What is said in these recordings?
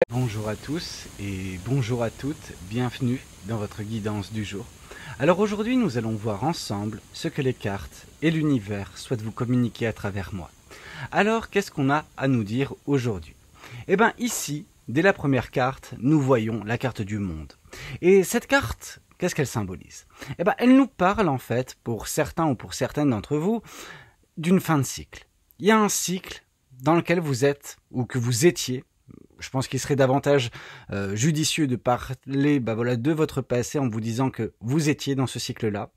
Bonjour à tous et bonjour à toutes, bienvenue dans votre guidance du jour. Alors aujourd'hui nous allons voir ensemble ce que les cartes et l'univers souhaitent vous communiquer à travers moi. Alors qu'est-ce qu'on a à nous dire aujourd'hui? Eh bien ici, dès la première carte, nous voyons la carte du monde. Et cette carte, qu'est-ce qu'elle symbolise? Eh bien elle nous parle en fait, pour certains ou pour certaines d'entre vous, d'une fin de cycle. Il y a un cycle dans lequel vous êtes ou que vous étiez. Je pense qu'il serait davantage judicieux de parler de votre passé en vous disant que vous étiez dans ce cycle-là.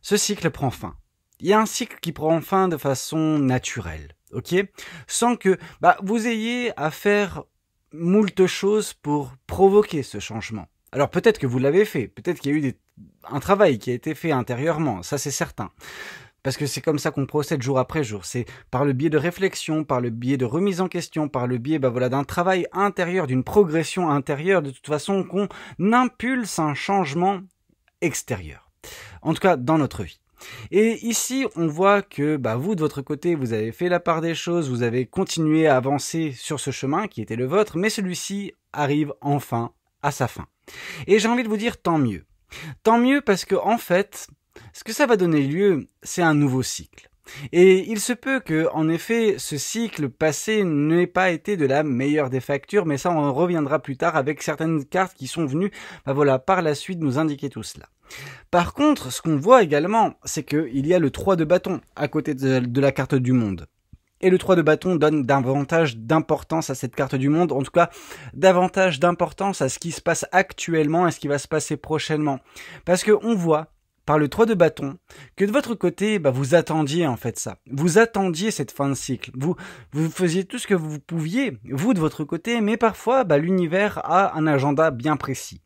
Ce cycle prend fin. Il y a un cycle qui prend fin de façon naturelle, ok? Sans que vous ayez à faire moult choses pour provoquer ce changement. Alors peut-être que vous l'avez fait, peut-être qu'il y a eu un travail qui a été fait intérieurement, ça c'est certain. Parce que c'est comme ça qu'on procède jour après jour. C'est par le biais de réflexion, par le biais de remise en question, par le biais d'un travail intérieur, d'une progression intérieure, de toute façon qu'on impulse un changement extérieur. En tout cas, dans notre vie. Et ici, on voit que vous, de votre côté, vous avez fait la part des choses, vous avez continué à avancer sur ce chemin qui était le vôtre, mais celui-ci arrive enfin à sa fin. Et j'ai envie de vous dire tant mieux. Tant mieux parce que, en fait, ce que ça va donner lieu, c'est un nouveau cycle. Et il se peut que, en effet, ce cycle passé n'ait pas été de la meilleure des factures, mais ça, on en reviendra plus tard avec certaines cartes qui sont venues, par la suite nous indiquer tout cela. Par contre, ce qu'on voit également, c'est qu'il y a le 3 de bâton à côté de la carte du monde. Et le 3 de bâton donne davantage d'importance à cette carte du monde, en tout cas davantage d'importance à ce qui se passe actuellement et ce qui va se passer prochainement. Parce qu'on voit par le 3 de bâton, que de votre côté, vous attendiez en fait ça. Vous attendiez cette fin de cycle. Vous faisiez tout ce que vous pouviez, vous de votre côté, mais parfois, l'univers a un agenda bien précis,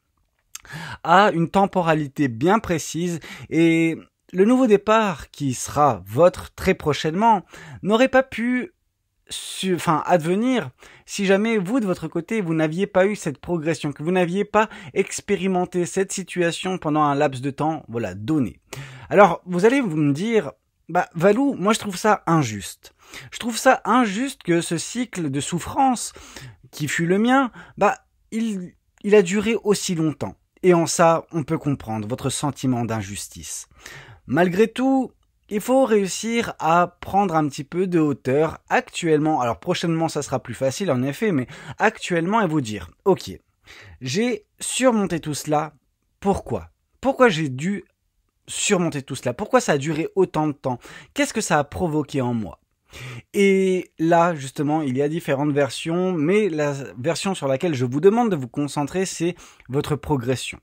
a une temporalité bien précise, et le nouveau départ qui sera votre très prochainement n'aurait pas pu advenir si jamais vous de votre côté vous n'aviez pas eu cette progression, que vous n'aviez pas expérimenté cette situation pendant un laps de temps donné. Alors vous allez me dire Valou, moi je trouve ça injuste. Je trouve ça injuste que ce cycle de souffrance qui fut le mien, il a duré aussi longtemps. Et en ça, on peut comprendre votre sentiment d'injustice. Malgré tout, il faut réussir à prendre un petit peu de hauteur actuellement. Alors prochainement, ça sera plus facile en effet, mais actuellement, et vous dire, ok, j'ai surmonté tout cela. Pourquoi? Pourquoi j'ai dû surmonter tout cela? Pourquoi ça a duré autant de temps? Qu'est-ce que ça a provoqué en moi? Et là, justement, il y a différentes versions, mais la version sur laquelle je vous demande de vous concentrer, c'est votre progression,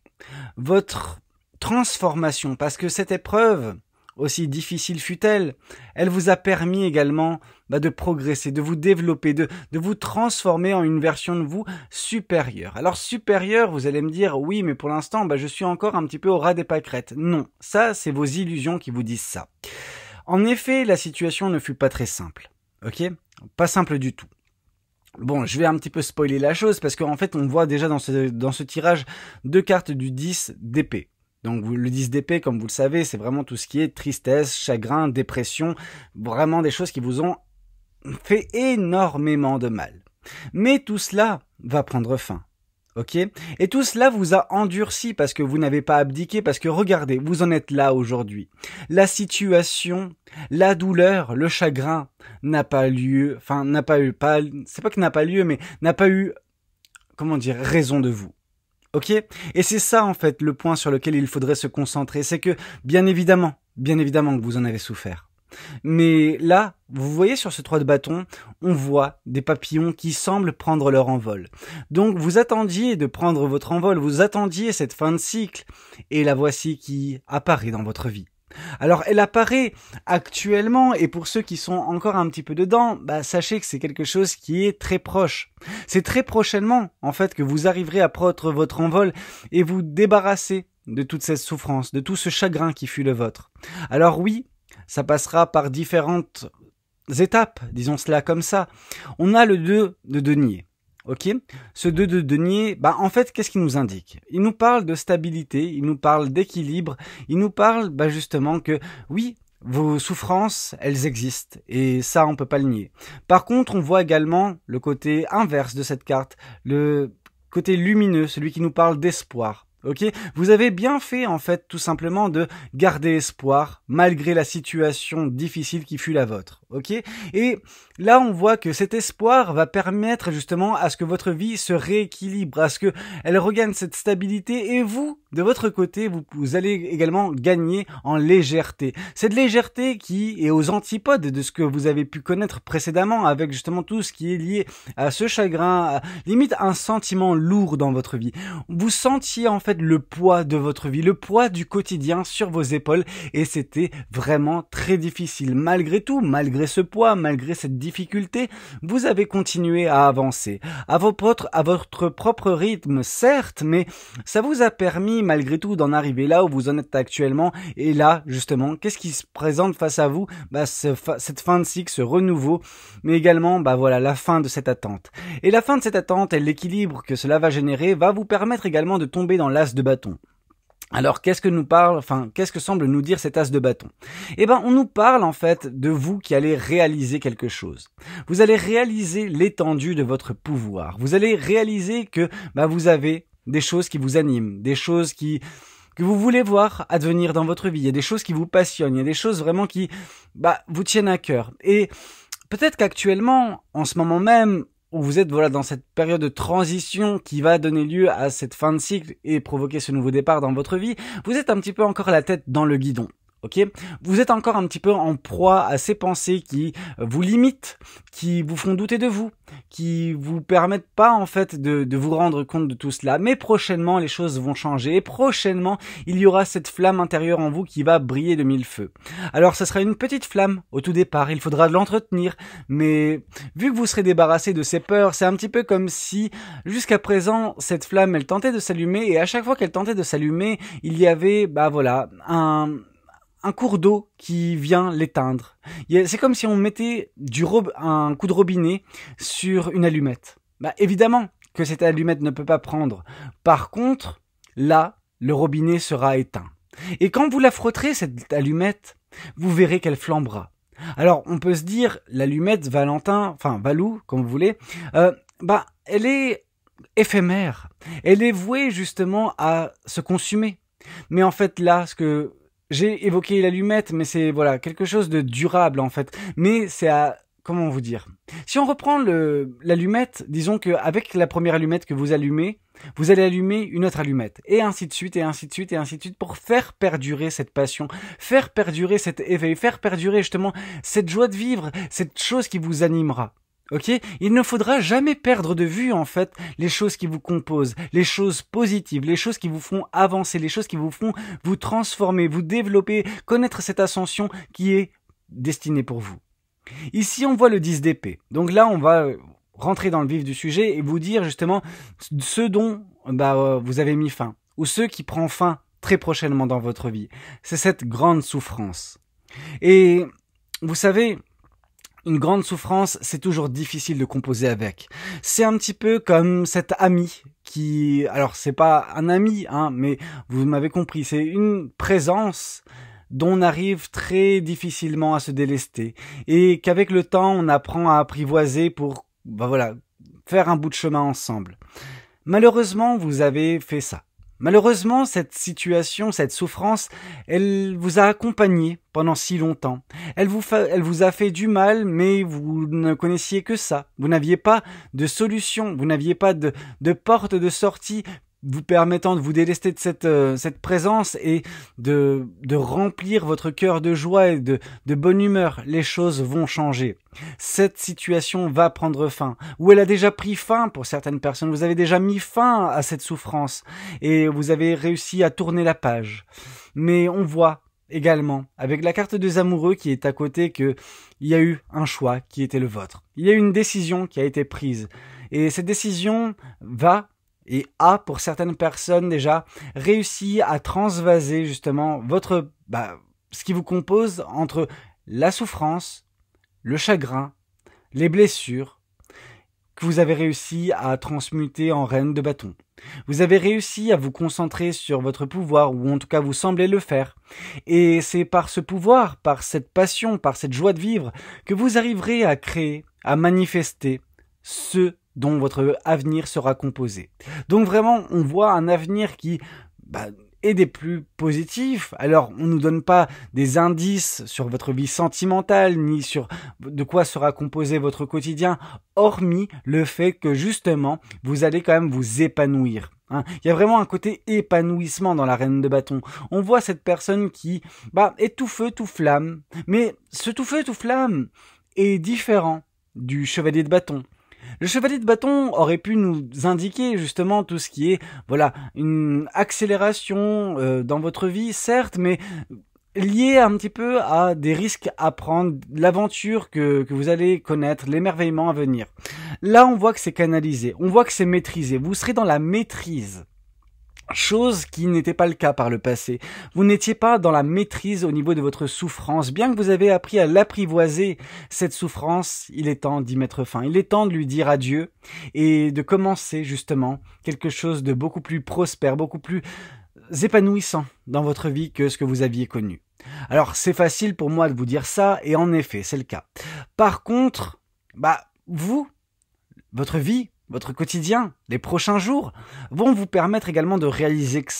votre transformation, parce que cette épreuve, aussi difficile fut-elle, elle vous a permis également de progresser, de vous développer, de vous transformer en une version de vous supérieure. Alors supérieure, vous allez me dire, oui, mais pour l'instant, je suis encore un petit peu au ras des pâquerettes. Non, ça, c'est vos illusions qui vous disent ça. En effet, la situation ne fut pas très simple, ok? Pas simple du tout. Bon, je vais un petit peu spoiler la chose, parce qu'en fait, on voit déjà dans ce tirage 2 cartes du 10 d'épée. Donc le 10 d'épée, comme vous le savez, c'est vraiment tout ce qui est tristesse, chagrin, dépression, vraiment des choses qui vous ont fait énormément de mal. Mais tout cela va prendre fin. Ok? Et tout cela vous a endurci parce que vous n'avez pas abdiqué, parce que regardez, vous en êtes là aujourd'hui. La situation, la douleur, le chagrin n'a pas lieu, c'est pas que n'a pas lieu, mais n'a pas eu, raison de vous. Ok? Et c'est ça, en fait, le point sur lequel il faudrait se concentrer. C'est que, bien évidemment que vous en avez souffert. Mais là, vous voyez sur ce 3 de bâton, on voit des papillons qui semblent prendre leur envol. Donc, vous attendiez de prendre votre envol, vous attendiez cette fin de cycle, et la voici qui apparaît dans votre vie. Alors, elle apparaît actuellement, et pour ceux qui sont encore un petit peu dedans, sachez que c'est quelque chose qui est très proche. C'est très prochainement, en fait, que vous arriverez à prendre votre envol et vous débarrasser de toute cette souffrance, de tout ce chagrin qui fut le vôtre. Alors oui, ça passera par différentes étapes, disons cela comme ça. On a le 2 de denier. Ok, ce 2 de denier, en fait, qu'est-ce qu'il nous indique? Il nous parle de stabilité, il nous parle d'équilibre, il nous parle justement que, oui, vos souffrances, elles existent, et ça, on peut pas le nier. Par contre, on voit également le côté inverse de cette carte, le côté lumineux, celui qui nous parle d'espoir. Ok, vous avez bien fait en fait tout simplement de garder espoir malgré la situation difficile qui fut la vôtre. Ok, et là on voit que cet espoir va permettre justement à ce que votre vie se rééquilibre, à ce que elle regagne cette stabilité, et vous de votre côté vous allez également gagner en légèreté. Cette légèreté qui est aux antipodes de ce que vous avez pu connaître précédemment, avec justement tout ce qui est lié à ce chagrin, à, limite un sentiment lourd dans votre vie. Vous sentiez en fait le poids de votre vie, le poids du quotidien sur vos épaules, et c'était vraiment très difficile. Malgré tout, malgré ce poids, malgré cette difficulté, vous avez continué à avancer, à votre propre rythme, certes, mais ça vous a permis malgré tout d'en arriver là où vous en êtes actuellement. Et là, justement, qu'est-ce qui se présente face à vous? Cette fin de cycle, ce renouveau, mais également, voilà, la fin de cette attente. Et la fin de cette attente et l'équilibre que cela va générer va vous permettre également de tomber dans l'as de bâton. Alors, qu'est-ce que semble nous dire cet as de bâton? On nous parle en fait de vous qui allez réaliser quelque chose. Vous allez réaliser l'étendue de votre pouvoir. Vous allez réaliser que vous avez des choses qui vous animent, des choses que vous voulez voir advenir dans votre vie. Il y a des choses qui vous passionnent, il y a des choses vraiment qui vous tiennent à cœur. Et peut-être qu'actuellement, en ce moment même, où vous êtes dans cette période de transition qui va donner lieu à cette fin de cycle et provoquer ce nouveau départ dans votre vie, vous êtes un petit peu encore la tête dans le guidon. Ok, vous êtes encore un petit peu en proie à ces pensées qui vous limitent, qui vous font douter de vous, qui vous permettent pas en fait de vous rendre compte de tout cela. Mais prochainement, les choses vont changer, et prochainement, il y aura cette flamme intérieure en vous qui va briller de mille feux. Alors, ce sera une petite flamme au tout départ, il faudra l'entretenir, mais vu que vous serez débarrassé de ces peurs, c'est un petit peu comme si jusqu'à présent, cette flamme, elle tentait de s'allumer, et à chaque fois qu'elle tentait de s'allumer, il y avait un cours d'eau qui vient l'éteindre. C'est comme si on mettait un coup de robinet sur une allumette. Évidemment que cette allumette ne peut pas prendre. Par contre, là, le robinet sera éteint. Et quand vous la frotterez, cette allumette, vous verrez qu'elle flambera. Alors, on peut se dire, l'allumette Valou, comme vous voulez, elle est éphémère. Elle est vouée justement à se consumer. Mais en fait, là, j'ai évoqué l'allumette, mais c'est quelque chose de durable en fait. Mais c'est comment vous dire? Si on reprend l'allumette, disons qu'avec la première allumette que vous allumez, vous allez allumer une autre allumette, et ainsi de suite, et ainsi de suite, et ainsi de suite, pour faire perdurer cette passion, faire perdurer cet éveil, faire perdurer justement cette joie de vivre, cette chose qui vous animera. Ok, il ne faudra jamais perdre de vue en fait les choses qui vous composent, les choses positives, les choses qui vous font avancer, les choses qui vous font vous transformer, vous développer, connaître cette ascension qui est destinée pour vous. Ici, on voit le 10 d'épée. Donc là, on va rentrer dans le vif du sujet et vous dire justement ce dont vous avez mis fin, ou ce qui prend fin très prochainement dans votre vie. C'est cette grande souffrance. Et vous savez, une grande souffrance, c'est toujours difficile de composer avec. C'est un petit peu comme cet ami alors c'est pas un ami, mais vous m'avez compris, c'est une présence dont on arrive très difficilement à se délester, et qu'avec le temps, on apprend à apprivoiser pour, faire un bout de chemin ensemble. Malheureusement, vous avez fait ça. Malheureusement, cette situation, cette souffrance, elle vous a accompagné pendant si longtemps. Elle vous a fait du mal, mais vous ne connaissiez que ça. Vous n'aviez pas de solution, vous n'aviez pas de porte de sortie vous permettant de vous délester de cette présence et de remplir votre cœur de joie et de bonne humeur. Les choses vont changer. Cette situation va prendre fin, ou elle a déjà pris fin pour certaines personnes. Vous avez déjà mis fin à cette souffrance et vous avez réussi à tourner la page. Mais on voit également, avec la carte des amoureux qui est à côté, qu'il y a eu un choix qui était le vôtre. Il y a eu une décision qui a été prise. Et cette décision a, pour certaines personnes déjà, réussi à transvaser justement ce qui vous compose entre la souffrance, le chagrin, les blessures, que vous avez réussi à transmuter en reine de bâton. Vous avez réussi à vous concentrer sur votre pouvoir, ou en tout cas vous semblez le faire. Et c'est par ce pouvoir, par cette passion, par cette joie de vivre, que vous arriverez à créer, à manifester ce dont votre avenir sera composé. Donc vraiment, on voit un avenir qui est des plus positifs. Alors, on ne nous donne pas des indices sur votre vie sentimentale, ni sur de quoi sera composé votre quotidien, hormis le fait que justement, vous allez quand même vous épanouir. Il y a vraiment un côté épanouissement dans la reine de bâton. On voit cette personne qui est tout feu, tout flamme, mais ce tout feu, tout flamme est différent du chevalier de bâton. Le chevalier de bâton aurait pu nous indiquer justement tout ce qui est, une accélération dans votre vie, certes, mais lié un petit peu à des risques à prendre, l'aventure que vous allez connaître, l'émerveillement à venir. Là, on voit que c'est canalisé, on voit que c'est maîtrisé, vous serez dans la maîtrise. Chose qui n'était pas le cas par le passé. Vous n'étiez pas dans la maîtrise au niveau de votre souffrance. Bien que vous avez appris à l'apprivoiser, cette souffrance, il est temps d'y mettre fin. Il est temps de lui dire adieu et de commencer justement quelque chose de beaucoup plus prospère, beaucoup plus épanouissant dans votre vie que ce que vous aviez connu. Alors c'est facile pour moi de vous dire ça et en effet c'est le cas. Par contre, votre vie, votre quotidien, les prochains jours vont vous permettre également de réaliser que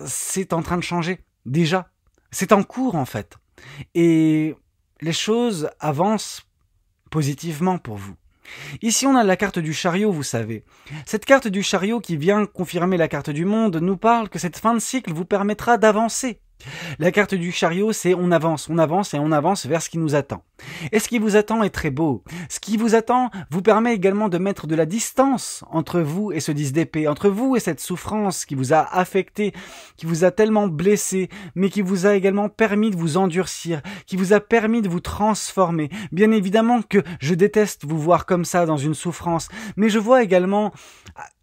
c'est en train de changer, déjà. C'est en cours en fait. Et les choses avancent positivement pour vous. Ici on a la carte du chariot, vous savez. Cette carte du chariot qui vient confirmer la carte du monde nous parle que cette fin de cycle vous permettra d'avancer. La carte du chariot, c'est on avance et on avance vers ce qui nous attend. Et ce qui vous attend est très beau. Ce qui vous attend vous permet également de mettre de la distance entre vous et ce 10 d'épée, entre vous et cette souffrance qui vous a affecté, qui vous a tellement blessé, mais qui vous a également permis de vous endurcir, qui vous a permis de vous transformer. Bien évidemment que je déteste vous voir comme ça dans une souffrance, mais je vois également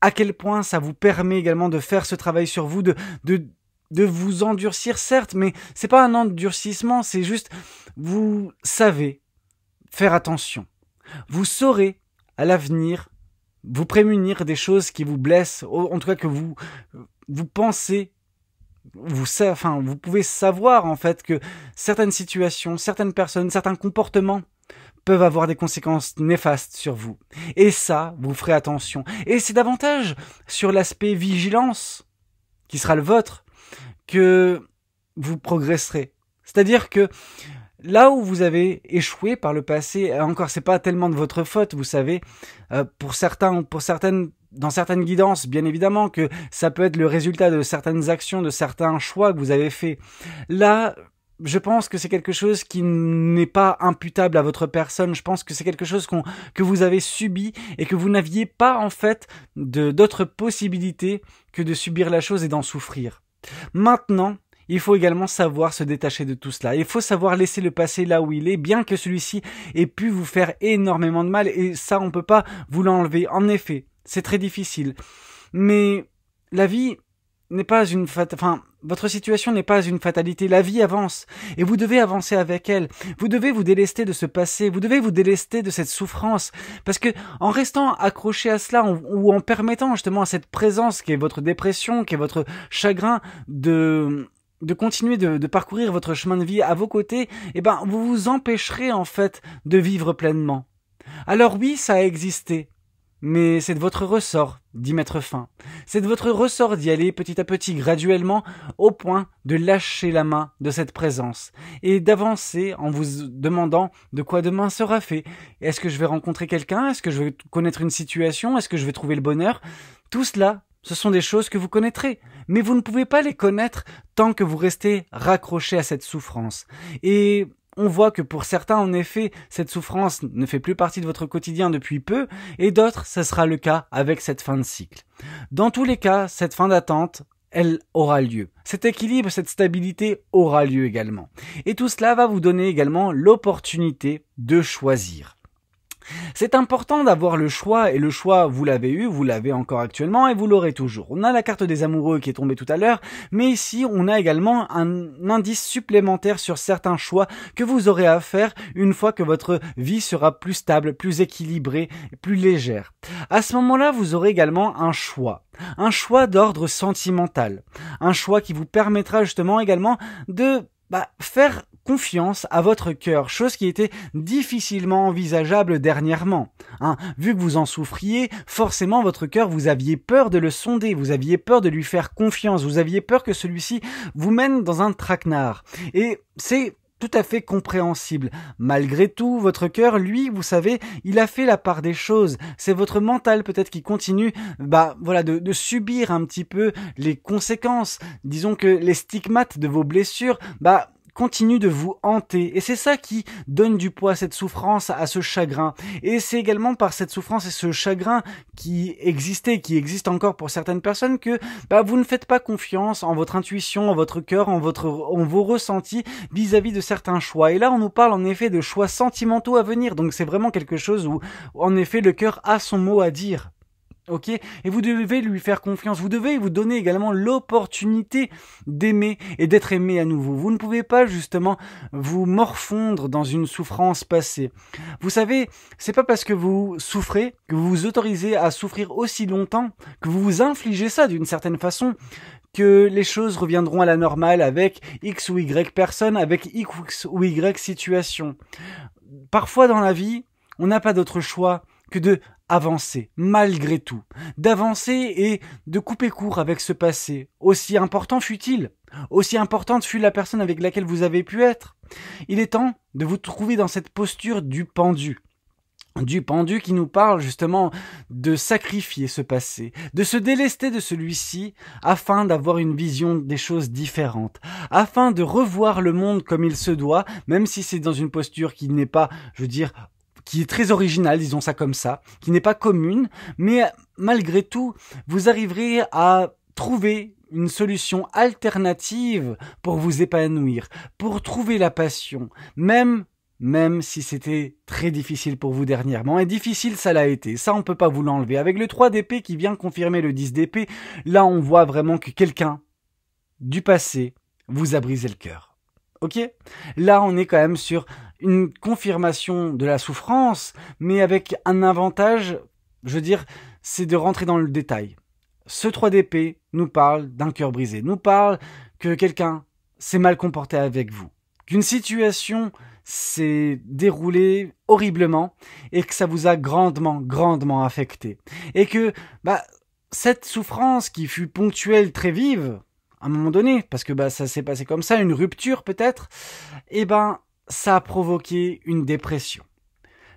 à quel point ça vous permet également de faire ce travail sur vous, de vous endurcir, certes, mais c'est pas un endurcissement, c'est juste, vous savez faire attention. Vous saurez, à l'avenir, vous prémunir des choses qui vous blessent, en tout cas que vous pensez, vous pouvez savoir, en fait, que certaines situations, certaines personnes, certains comportements peuvent avoir des conséquences néfastes sur vous. Et ça, vous ferez attention. Et c'est davantage sur l'aspect vigilance, qui sera le vôtre, que vous progresserez. C'est-à-dire que là où vous avez échoué par le passé, encore c'est pas tellement de votre faute, vous savez, pour certains ou pour certaines, dans certaines guidances, bien évidemment que ça peut être le résultat de certaines actions, de certains choix que vous avez faits. Là, je pense que c'est quelque chose qui n'est pas imputable à votre personne. Je pense que c'est quelque chose que vous avez subi et que vous n'aviez pas en fait d'autre possibilité que de subir la chose et d'en souffrir. Maintenant, il faut également savoir se détacher de tout cela. Il faut savoir laisser le passé là où il est, bien que celui-ci ait pu vous faire énormément de mal, et ça, on peut pas vous l'enlever. En effet, c'est très difficile. Mais la vie n'est pas votre situation n'est pas une fatalité. La vie avance, et vous devez avancer avec elle. Vous devez vous délester de ce passé, vous devez vous délester de cette souffrance, parce que en restant accroché à cela, ou en permettant justement à cette présence qui est votre dépression, qui est votre chagrin, de continuer de parcourir votre chemin de vie à vos côtés, vous vous empêcherez en fait de vivre pleinement. Alors oui, ça a existé. Mais c'est de votre ressort d'y mettre fin. C'est de votre ressort d'y aller petit à petit, graduellement, au point de lâcher la main de cette présence et d'avancer en vous demandant de quoi demain sera fait. Est-ce que je vais rencontrer quelqu'un? Est-ce que je vais connaître une situation? Est-ce que je vais trouver le bonheur? Tout cela, ce sont des choses que vous connaîtrez, mais vous ne pouvez pas les connaître tant que vous restez raccroché à cette souffrance. Et on voit que pour certains, en effet, cette souffrance ne fait plus partie de votre quotidien depuis peu, et d'autres, ce sera le cas avec cette fin de cycle. Dans tous les cas, cette fin d'attente, elle aura lieu. Cet équilibre, cette stabilité aura lieu également. Et tout cela va vous donner également l'opportunité de choisir. C'est important d'avoir le choix, et le choix, vous l'avez eu, vous l'avez encore actuellement, et vous l'aurez toujours. On a la carte des amoureux qui est tombée tout à l'heure, mais ici, on a également un indice supplémentaire sur certains choix que vous aurez à faire une fois que votre vie sera plus stable, plus équilibrée, plus légère. À ce moment-là, vous aurez également un choix d'ordre sentimental, un choix qui vous permettra justement également de faire confiance à votre cœur, chose qui était difficilement envisageable dernièrement. Vu que vous en souffriez, forcément votre cœur, vous aviez peur de le sonder, vous aviez peur de lui faire confiance, vous aviez peur que celui-ci vous mène dans un traquenard. Et c'est tout à fait compréhensible. Malgré tout, votre cœur, lui, vous savez, il a fait la part des choses. C'est votre mental peut-être qui continue, de subir un petit peu les conséquences. Disons que les stigmates de vos blessures, continue de vous hanter. Et c'est ça qui donne du poids à cette souffrance, à ce chagrin. Et c'est également par cette souffrance et ce chagrin qui existe encore pour certaines personnes que vous ne faites pas confiance en votre intuition, en votre cœur, en vos ressentis vis-à-vis de certains choix. Et là, on nous parle en effet de choix sentimentaux à venir. Donc c'est vraiment quelque chose où, en effet, le cœur a son mot à dire. Ok, et vous devez lui faire confiance, vous devez vous donner également l'opportunité d'aimer et d'être aimé à nouveau. Vous ne pouvez pas justement vous morfondre dans une souffrance passée. Vous savez, c'est pas parce que vous souffrez, que vous vous autorisez à souffrir aussi longtemps, que vous vous infligez ça d'une certaine façon, que les choses reviendront à la normale avec X ou Y personne, avec X ou Y situation. Parfois dans la vie, on n'a pas d'autre choix que de avancer, malgré tout, d'avancer et de couper court avec ce passé, aussi important fut-il, aussi importante fut la personne avec laquelle vous avez pu être. Il est temps de vous trouver dans cette posture du pendu qui nous parle justement de sacrifier ce passé, de se délester de celui-ci afin d'avoir une vision des choses différentes, afin de revoir le monde comme il se doit, même si c'est dans une posture qui n'est pas, qui est très originale, disons ça comme ça, qui n'est pas commune, mais malgré tout, vous arriverez à trouver une solution alternative pour vous épanouir, pour trouver la passion, même si c'était très difficile pour vous dernièrement. Et difficile, ça l'a été. Ça, on peut pas vous l'enlever. Avec le 3 d'épée qui vient confirmer le 10 d'épée, là, on voit vraiment que quelqu'un du passé vous a brisé le cœur. Ok ? Là, on est quand même sur une confirmation de la souffrance, mais avec un avantage, c'est de rentrer dans le détail. Ce 3 d'épée nous parle d'un cœur brisé, nous parle que quelqu'un s'est mal comporté avec vous, qu'une situation s'est déroulée horriblement et que ça vous a grandement affecté. Et que cette souffrance qui fut ponctuelle, très vive, à un moment donné, parce que ça s'est passé comme ça, une rupture peut-être, ça a provoqué une dépression.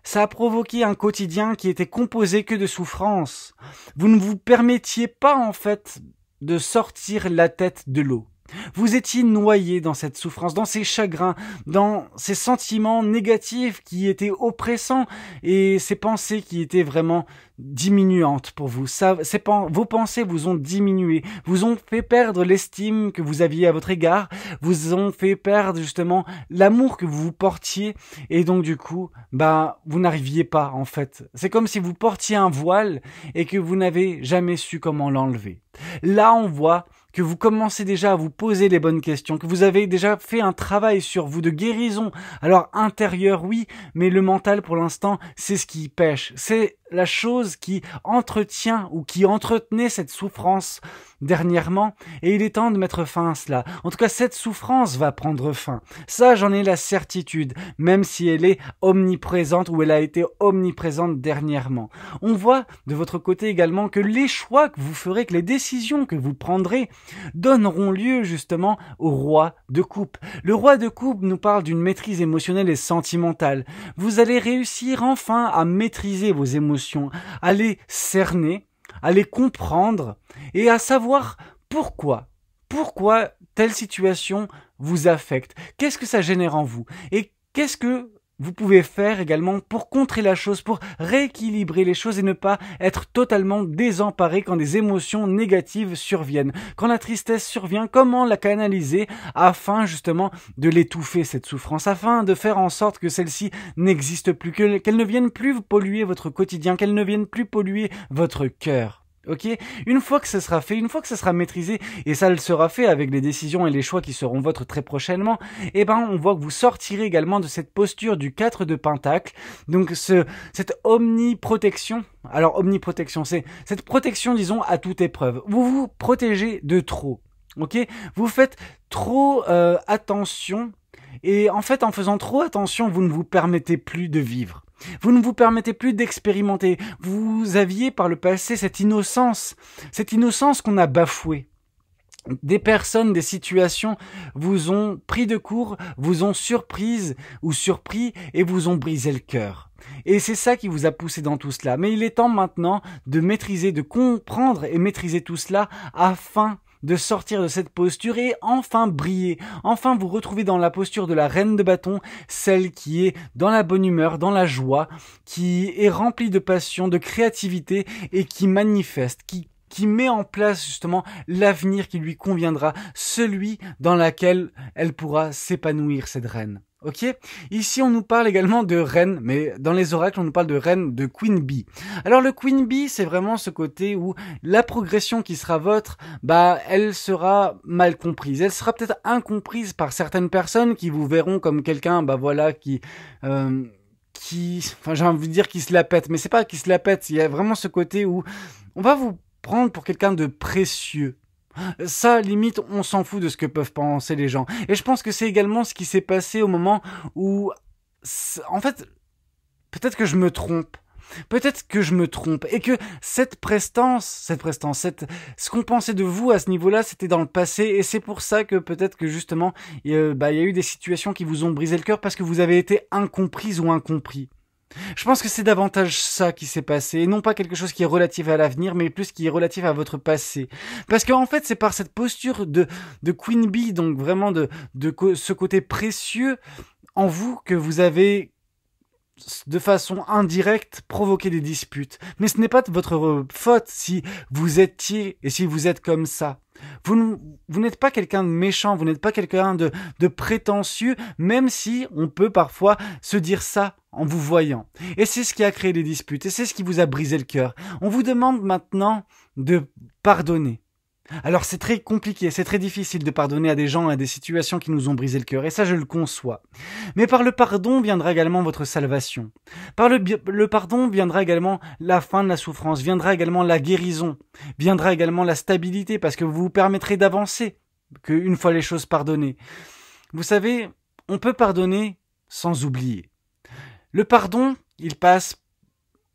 Ça a provoqué un quotidien qui était composé que de souffrance. Vous ne vous permettiez pas en fait de sortir la tête de l'eau. Vous étiez noyé dans cette souffrance, dans ces chagrins, dans ces sentiments négatifs qui étaient oppressants et ces pensées qui étaient vraiment diminuantes pour vous. Vos pensées vous ont diminué, vous ont fait perdre l'estime que vous aviez à votre égard, vous ont fait perdre justement l'amour que vous vous portiez et donc du coup, vous n'arriviez pas en fait. C'est comme si vous portiez un voile et que vous n'avez jamais su comment l'enlever. Là, on voit que vous commencez déjà à vous poser les bonnes questions, que vous avez déjà fait un travail sur vous de guérison. Alors intérieur, oui, mais le mental pour l'instant, c'est ce qui pêche. C'est la chose qui entretient ou qui entretenait cette souffrance dernièrement et il est temps de mettre fin à cela. En tout cas, cette souffrance va prendre fin. Ça, j'en ai la certitude, même si elle est omniprésente ou elle a été omniprésente dernièrement. On voit de votre côté également que les choix que vous ferez, que les décisions que vous prendrez donneront lieu justement au roi de coupe. Le roi de coupe nous parle d'une maîtrise émotionnelle et sentimentale. Vous allez réussir enfin à maîtriser vos émotions, à les cerner, à les comprendre et à savoir pourquoi telle situation vous affecte. Qu'est-ce que ça génère en vous? Et qu'est-ce que vous pouvez faire également pour contrer la chose, pour rééquilibrer les choses et ne pas être totalement désemparé quand des émotions négatives surviennent. Quand la tristesse survient, comment la canaliser afin justement de l'étouffer cette souffrance, afin de faire en sorte que celle-ci n'existe plus, qu'elle ne vienne plus polluer votre quotidien, qu'elle ne vienne plus polluer votre cœur. Ok, une fois que ce sera fait, une fois que ce sera maîtrisé, et ça le sera fait avec les décisions et les choix qui seront vôtres très prochainement, eh ben on voit que vous sortirez également de cette posture du 4 de Pentacle, donc cette omniprotection. Alors omniprotection, c'est cette protection, disons, à toute épreuve. Vous vous protégez de trop, ok, vous faites trop attention, et en fait en faisant trop attention, vous ne vous permettez plus de vivre. Vous ne vous permettez plus d'expérimenter. Vous aviez par le passé cette innocence qu'on a bafouée. Des personnes, des situations vous ont pris de court, vous ont surprise ou surpris et vous ont brisé le cœur. Et c'est ça qui vous a poussé dans tout cela. Mais il est temps maintenant de maîtriser, de comprendre et maîtriser tout cela afin de sortir de cette posture et enfin briller, enfin vous retrouver dans la posture de la reine de bâton, celle qui est dans la bonne humeur, dans la joie, qui est remplie de passion, de créativité et qui manifeste, qui met en place justement l'avenir qui lui conviendra, celui dans lequel elle pourra s'épanouir, cette reine. Ok, ici on nous parle également de reine, mais dans les oracles on nous parle de reine, de Queen Bee. Alors le Queen Bee, c'est vraiment ce côté où la progression qui sera votre, elle sera mal comprise. Elle sera peut-être incomprise par certaines personnes qui vous verront comme quelqu'un, qui, j'ai envie de dire qui se la pète, mais c'est pas qui se la pète. Il y a vraiment ce côté où on va vous prendre pour quelqu'un de précieux. Ça, limite, on s'en fout de ce que peuvent penser les gens. Et je pense que c'est également ce qui s'est passé au moment où... En fait, peut-être que je me trompe. Peut-être que je me trompe. Et que cette prestance, ce qu'on pensait de vous à ce niveau-là, c'était dans le passé. Et c'est pour ça que peut-être que justement, il y a eu des situations qui vous ont brisé le cœur parce que vous avez été incomprise ou incompris. Je pense que c'est davantage ça qui s'est passé, et non pas quelque chose qui est relatif à l'avenir, mais plus qui est relatif à votre passé. Parce qu'en fait, c'est par cette posture de Queen Bee, donc vraiment de ce côté précieux en vous que vous avez, de façon indirecte, provoqué des disputes. Mais ce n'est pas de votre faute si vous étiez et si vous êtes comme ça. Vous n'êtes pas quelqu'un de méchant, vous n'êtes pas quelqu'un de prétentieux, même si on peut parfois se dire ça en vous voyant. Et c'est ce qui a créé les disputes, et c'est ce qui vous a brisé le cœur. On vous demande maintenant de pardonner. Alors c'est très compliqué, c'est très difficile de pardonner à des gens et à des situations qui nous ont brisé le cœur, et ça je le conçois. Mais par le pardon viendra également votre salvation. Par le pardon viendra également la fin de la souffrance, viendra également la guérison, viendra également la stabilité, parce que vous vous permettrez d'avancer, qu'une fois les choses pardonnées. Vous savez, on peut pardonner sans oublier. Le pardon, il passe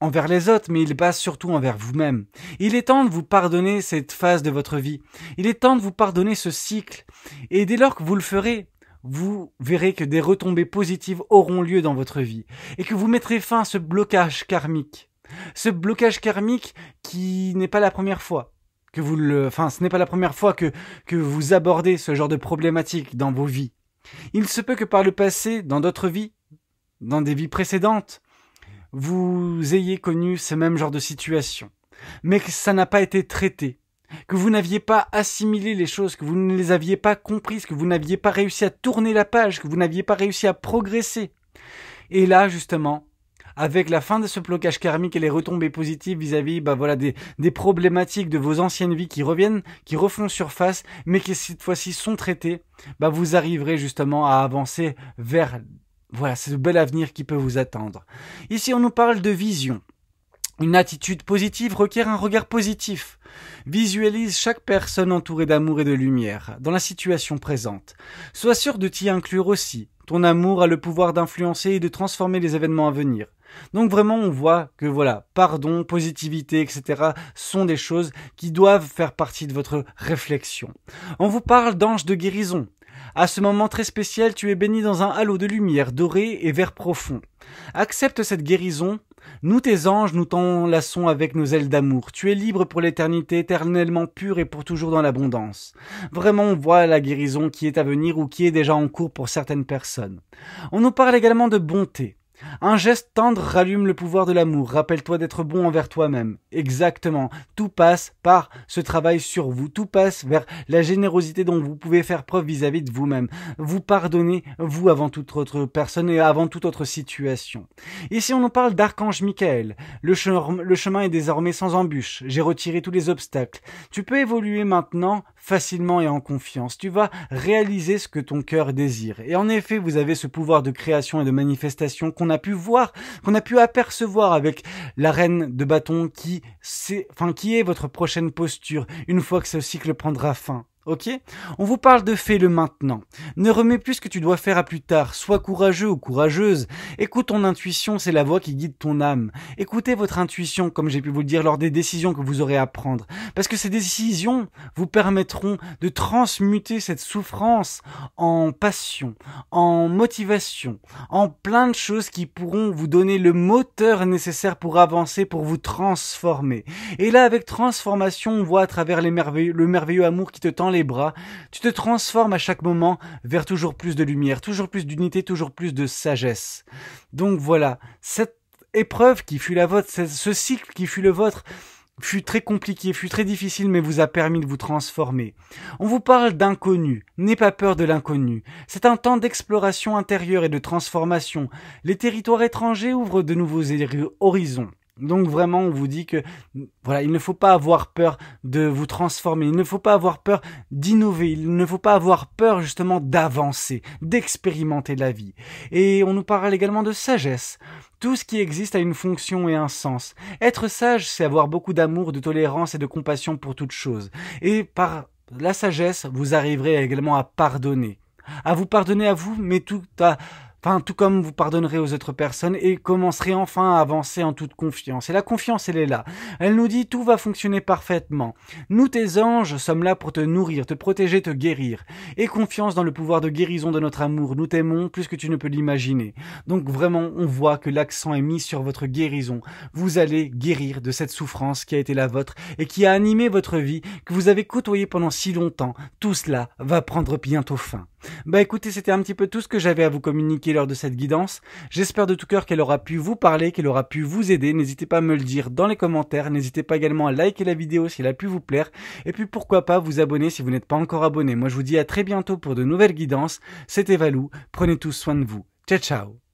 envers les autres, mais il passe surtout envers vous-même. Il est temps de vous pardonner cette phase de votre vie. Il est temps de vous pardonner ce cycle. Et dès lors que vous le ferez, vous verrez que des retombées positives auront lieu dans votre vie. Et que vous mettrez fin à ce blocage karmique. Ce blocage karmique qui n'est pas la première fois que ce n'est pas la première fois que vous abordez ce genre de problématique dans vos vies. Il se peut que par le passé, dans d'autres vies, dans des vies précédentes, vous ayez connu ce même genre de situation, mais que ça n'a pas été traité, que vous n'aviez pas assimilé les choses, que vous ne les aviez pas comprises, que vous n'aviez pas réussi à tourner la page, que vous n'aviez pas réussi à progresser. Et là, justement, avec la fin de ce blocage karmique et les retombées positives vis-à-vis des problématiques de vos anciennes vies qui reviennent, qui refont surface, mais qui cette fois-ci sont traitées, vous arriverez justement à avancer vers ce bel avenir qui peut vous attendre. Ici, on nous parle de vision. Une attitude positive requiert un regard positif. Visualise chaque personne entourée d'amour et de lumière, dans la situation présente. Sois sûr de t'y inclure aussi. Ton amour a le pouvoir d'influencer et de transformer les événements à venir. Donc vraiment, on voit que pardon, positivité, etc. sont des choses qui doivent faire partie de votre réflexion. On vous parle d'ange de guérison. À ce moment très spécial, tu es béni dans un halo de lumière dorée et vert profond. Accepte cette guérison. Nous tes anges, nous t'enlaçons avec nos ailes d'amour. Tu es libre pour l'éternité, éternellement pur et pour toujours dans l'abondance. Vraiment, on voit la guérison qui est à venir ou qui est déjà en cours pour certaines personnes. On nous parle également de bonté. Un geste tendre rallume le pouvoir de l'amour. Rappelle-toi d'être bon envers toi-même. Exactement. Tout passe par ce travail sur vous. Tout passe vers la générosité dont vous pouvez faire preuve vis-à-vis de vous-même. Vous pardonnez, vous, avant toute autre personne et avant toute autre situation. Ici, on nous parle d'Archange Michael. Le chemin est désormais sans embûche. J'ai retiré tous les obstacles. Tu peux évoluer maintenant facilement et en confiance. Tu vas réaliser ce que ton cœur désire. Et en effet, vous avez ce pouvoir de création et de manifestation qu'on a pu voir, qu'on a pu apercevoir avec la reine de bâton qui est votre prochaine posture une fois que ce cycle prendra fin. Ok? On vous parle de fais-le maintenant. Ne remets plus ce que tu dois faire à plus tard. Sois courageux ou courageuse. Écoute ton intuition, c'est la voix qui guide ton âme. Écoutez votre intuition, comme j'ai pu vous le dire, lors des décisions que vous aurez à prendre. Parce que ces décisions vous permettront de transmuter cette souffrance en passion, en motivation, en plein de choses qui pourront vous donner le moteur nécessaire pour avancer, pour vous transformer. Et là, avec transformation, on voit à travers le merveilleux amour qui te tend les bras, tu te transformes à chaque moment vers toujours plus de lumière, toujours plus d'unité, toujours plus de sagesse. Donc voilà, cette épreuve qui fut la vôtre, ce cycle qui fut le vôtre, fut très compliqué, fut très difficile, mais vous a permis de vous transformer. On vous parle d'inconnu. N'aie pas peur de l'inconnu. C'est un temps d'exploration intérieure et de transformation. Les territoires étrangers ouvrent de nouveaux horizons. Donc vraiment, on vous dit que voilà, il ne faut pas avoir peur de vous transformer, il ne faut pas avoir peur d'innover, il ne faut pas avoir peur justement d'avancer, d'expérimenter la vie. Et on nous parle également de sagesse. Tout ce qui existe a une fonction et un sens. Être sage, c'est avoir beaucoup d'amour, de tolérance et de compassion pour toute chose. Et par la sagesse, vous arriverez également à pardonner. À vous pardonner à vous, mais tout comme vous pardonnerez aux autres personnes et commencerez enfin à avancer en toute confiance. Et la confiance, elle est là. Elle nous dit tout va fonctionner parfaitement. Nous, tes anges, sommes là pour te nourrir, te protéger, te guérir. Et confiance dans le pouvoir de guérison de notre amour. Nous t'aimons plus que tu ne peux l'imaginer. Donc vraiment, on voit que l'accent est mis sur votre guérison. Vous allez guérir de cette souffrance qui a été la vôtre et qui a animé votre vie, que vous avez côtoyé pendant si longtemps. Tout cela va prendre bientôt fin. Bah écoutez, c'était un petit peu tout ce que j'avais à vous communiquer lors de cette guidance. J'espère de tout cœur qu'elle aura pu vous parler, qu'elle aura pu vous aider. N'hésitez pas à me le dire dans les commentaires. N'hésitez pas également à liker la vidéo si elle a pu vous plaire. Et puis pourquoi pas vous abonner si vous n'êtes pas encore abonné. Moi je vous dis à très bientôt pour de nouvelles guidances. C'était Valou. Prenez tous soin de vous. Ciao ciao.